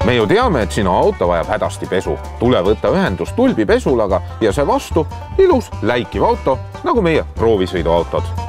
me ju teame, et sinu auto vajab hädasti pesu. Tule võtta ühendust tulbipesulaga ja see vastu ilus läikiv auto nagu meie proovisõiduautod.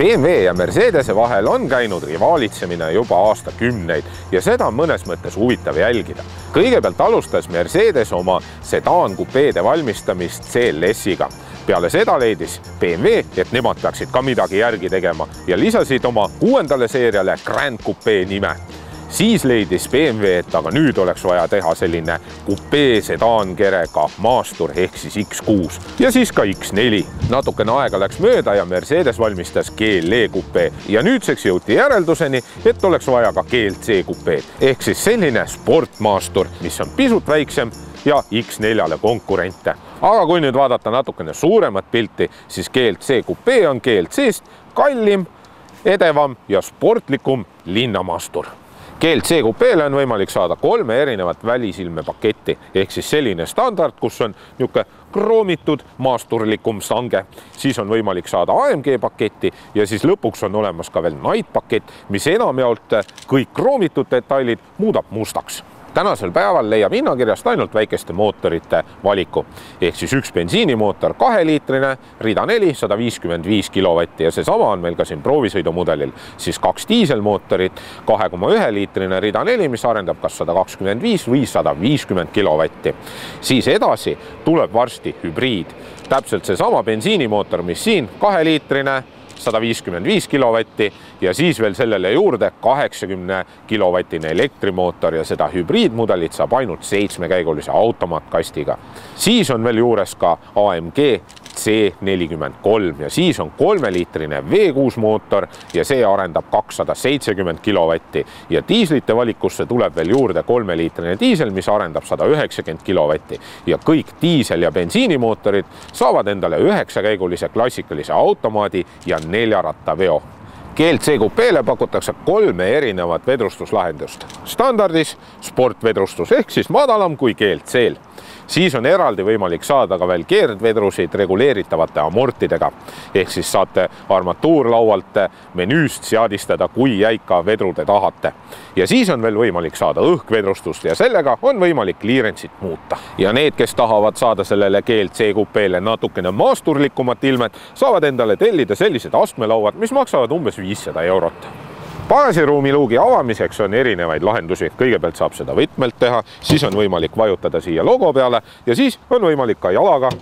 BMW ja Mercedese vahel on käinud rivaalitsemine juba aastakümneid ja seda on mõnes mõttes huvitav jälgida. Kõigepealt alustas Mercedes oma sedaankupeede valmistamist CLS-iga. Peale seda leidis BMW, et nemad peaksid ka midagi järgi tegema ja lisasid oma 6. seeriale Grand Coupe nime. Siis leidis BMW, et aga nüüd oleks vaja teha selline kupee sedaankerega maastur ehk siis X6 ja siis ka X4. Natukene aega läks mööda ja Mercedes valmistas GLE kupee ja nüüdseks jõuti järelduseni, et oleks vaja ka GLC kupeed ehk siis selline sportmaastur, mis on pisut väiksem ja X4-le konkurente. Aga kui nüüd vaadata natukene suuremat pilti, siis GLC kupee on GLC-st kallim, edevam ja sportlikum linnamaastur. GLC kupeele on võimalik saada 3 erinevat välisilme paketti, ehk siis selline standard, kus on niisugune kroomitud maasturlikum stange. Siis on võimalik saada AMG paketti ja siis lõpuks on olemas ka veel Night pakett, mis enamjaolt kõik kroomitud detailid muudab mustaks. Tänasel päeval leiab hinnakirjast ainult väikeste mootorite valiku. Ehk siis üks bensiinimootor 2-liitrine, rida 4, 155 kilovatti ja seesama on meil ka siin proovisõidumudelil. Siis 2 diiselmootorit, 2,1-liitrine rida 4, mis arendab kas 125 või 150 kilovatti. Siis edasi tuleb varsti hübriid. Täpselt seesama bensiinimootor, mis siin 2-liitrine, 155 kilovatti ja siis veel sellele juurde 80 kilovatine elektrimootor ja seda hübriidmudelit saab ainult 7-käigulise automaatkastiga. Siis on veel juures ka AMG C43 ja siis on 3-liitrine V6 mootor ja see arendab 270 kilovatti ja diislite valikusse tuleb veel juurde 3-liitrine diisel, mis arendab 190 kilovatti ja kõik diisel- ja bensiinimootorid saavad endale 9-käigulise klassikalise automaadi ja 4-rattaveo. GLC kupeele pakutakse 3 erinevat vedrustuslahendust. Standardis sportvedrustus ehk siis madalam kui GLC-l. Siis on eraldi võimalik saada ka veel keerdvedrusid reguleeritavate amortidega. Ehk siis saate armatuurlaualt menüüst seadistada, kui jäika vedru te tahate. Ja siis on veel võimalik saada õhkvedrustust ja sellega on võimalik kliirentsit muuta. Ja need, kes tahavad saada sellele GLC kupeele natukene maasturlikumat ilmet, saavad endale tellida sellised astmelauad, mis maksavad umbes 500 eurot. Pagasiruumi luugi avamiseks on erinevaid lahendusi. Kõigepealt saab seda võtmelt teha, siis on võimalik vajutada siia logo peale ja siis on võimalik ka jalaga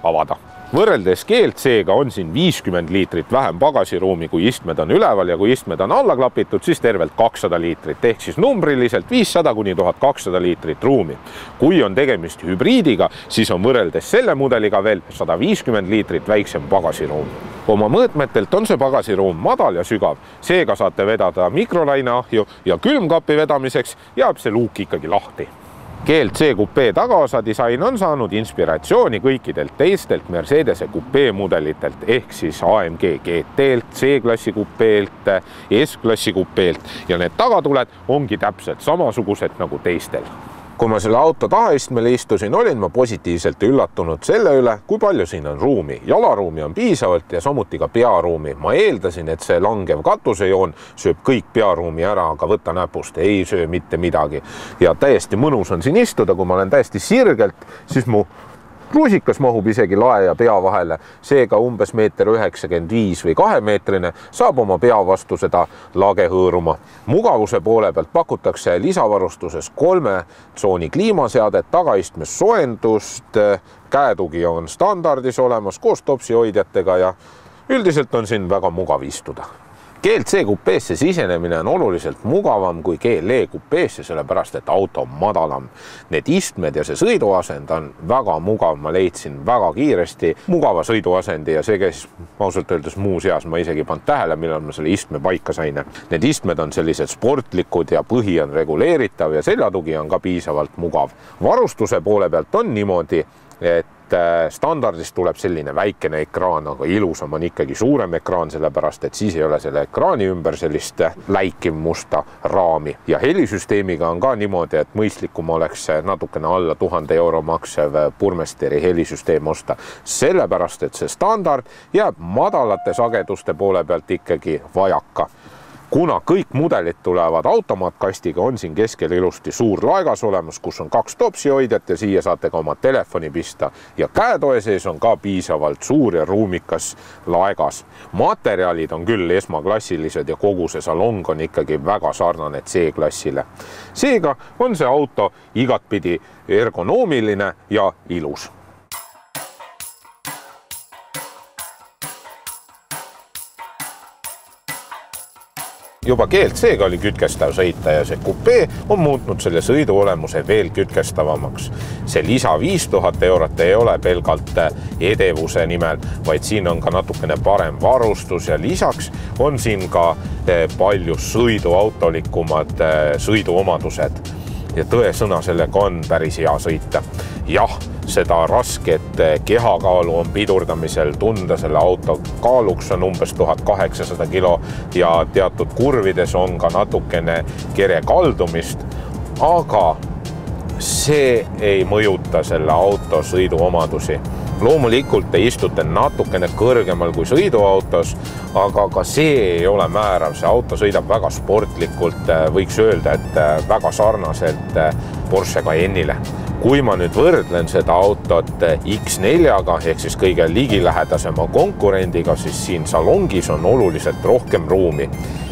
avada. Võrreldes GLC-ga on siin 50 liitrit vähem pagasiruumi, kui istmed on üleval ja kui istmed on alla klapitud, siis tervelt 200 liitrit, ehk siis numbriliselt 500 kuni 1200 liitrit ruumi. Kui on tegemist hübriidiga, siis on võrreldes selle mudeliga veel 150 liitrit väiksem pagasiruum. Oma mõõtmetelt on see pagasiruum madal ja sügav, seega saate vedada mikrolaineahju ja külmkapi vedamiseks jääb see luuk ikkagi lahti. GLC kupee tagaosa disain on saanud inspiratsiooni kõikidelt teistelt Mercedese kupee mudelitelt ehk siis AMG GT-lt, C-klassi kupeelt, S-klassi kupeelt ja need tagatuled ongi täpselt samasugused nagu teistel. Kui ma selle auto tahaistmele istusin, olin ma positiivselt üllatunud selle üle, kui palju siin on ruumi. Jalaruumi on piisavalt ja samuti ka pearuumi. Ma eeldasin, et see langev katusejoon sööb kõik pearuumi ära, aga võta näpust, ei söö mitte midagi. Ja täiesti mõnus on siin istuda, kui ma olen täiesti sirgelt, siis mu rusikas mahub isegi lae ja pea vahele, seega umbes 1,95 m või 2-meetrine saab oma pea vastu seda lage hõõruma. Mugavuse poole pealt pakutakse lisavarustuses 3 tsooni kliimaseadet, tagaistmes soojendust, käetugi on standardis olemas koos topsihoidjatega ja üldiselt on siin väga mugav istuda. GLC kupeesse sisenemine on oluliselt mugavam kui GLE kupeesse, sellepärast et auto on madalam. Need istmed ja see sõiduasend on väga mugav, ma leidsin väga kiiresti mugava sõiduasendi ja see käis ausalt öeldes muu seas, ma isegi pannud tähele, millal ma selle istme paika sain. Need istmed on sellised sportlikud ja põhi on reguleeritav ja seljatugi on ka piisavalt mugav. Varustuse poole pealt on niimoodi, et standardist tuleb selline väikene ekraan, aga ilusam on ikkagi suurem ekraan, sellepärast et siis ei ole selle ekraani ümber sellist läikiv musta raami. Ja helisüsteemiga on ka niimoodi, et mõistlikum oleks natukene alla 1000 euro maksev Burmesteri helisüsteem osta. Sellepärast, et see standard jääb madalate sageduste poole pealt ikkagi vajaka. Kuna kõik mudelid tulevad automaatkastiga, on siin keskel ilusti suur laegas olemas, kus on 2 topsihoidjat ja siia saate ka oma telefoni pista. Ja käetoe sees on ka piisavalt suur ja ruumikas laegas. Materjalid on küll esmaklassilised ja kogu see salong on ikkagi väga sarnane C-klassile. Seega on see auto igatpidi ergonoomiline ja ilus. Juba GLC-ga oli kütkestav sõita ja see kupee on muutnud selle sõidu olemuse veel kütkestavamaks. See lisa 5000 eurot ei ole pelgalt edevuse nimel, vaid siin on ka natukene parem varustus ja lisaks on siin ka palju sõiduautolikumad sõiduomadused. Ja tõesõna sellega on päris hea sõita. Jah, seda rasket kehakaalu on pidurdamisel tunda, selle auto kaaluks on umbes 1800 kilo ja teatud kurvides on ka natukene kere kaldumist, aga see ei mõjuta selle auto sõiduomadusi. Loomulikult te istute natukene kõrgemal kui sõiduautos, aga ka see ei ole määrav. See auto sõidab väga sportlikult, võiks öelda, et väga sarnaselt Porsche Cayenne'ile. Kui ma nüüd võrdlen seda autot X4-ga, ehk siis kõige ligilähedasema konkurendiga, siis siin salongis on oluliselt rohkem ruumi.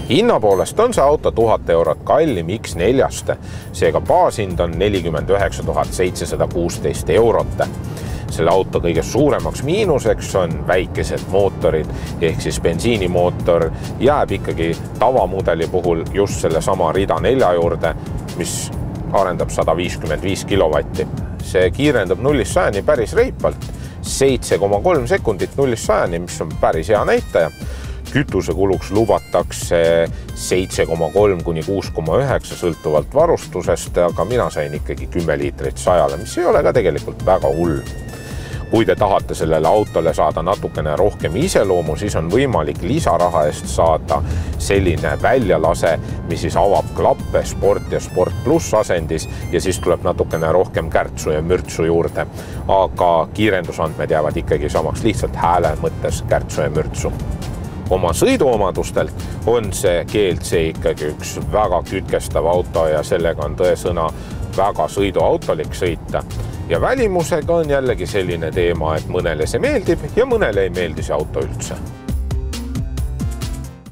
Hinna poolest on see auto 1000 eurot kallim X4-st, seega baashind on 49 716 eurot. Selle auto kõige suuremaks miinuseks on väikesed mootorid, ehk siis bensiinimootor jääb ikkagi tavamudeli puhul just selle sama rida 4 juurde, mis arendab 155 kilovatti. See kiirendab 0-100 päris reipalt, 7,3 sekundit 0-100, mis on päris hea näitaja. Kütusekuluks lubatakse 7,3 kuni 6,9 sõltuvalt varustusest, aga mina sain ikkagi 10 liitrit 100, mis ei ole ka tegelikult väga hull. Kui te tahate sellele autole saada natukene rohkem iseloomu, siis on võimalik lisaraha eest saada selline väljalase, mis siis avab klappe Sport ja Sport Plus asendis ja siis tuleb natukene rohkem kärtsu ja mürtsu juurde. Aga kiirendusandmed jäävad ikkagi samaks, lihtsalt hääle mõttes kärtsu ja mürtsu. Oma sõiduomadustelt on see GLC ikkagi üks väga kütkestav auto ja sellega on tõesõna väga sõiduautolik sõita. Ja välimusega on jällegi selline teema, et mõnele see meeldib ja mõnele ei meeldi see auto üldse.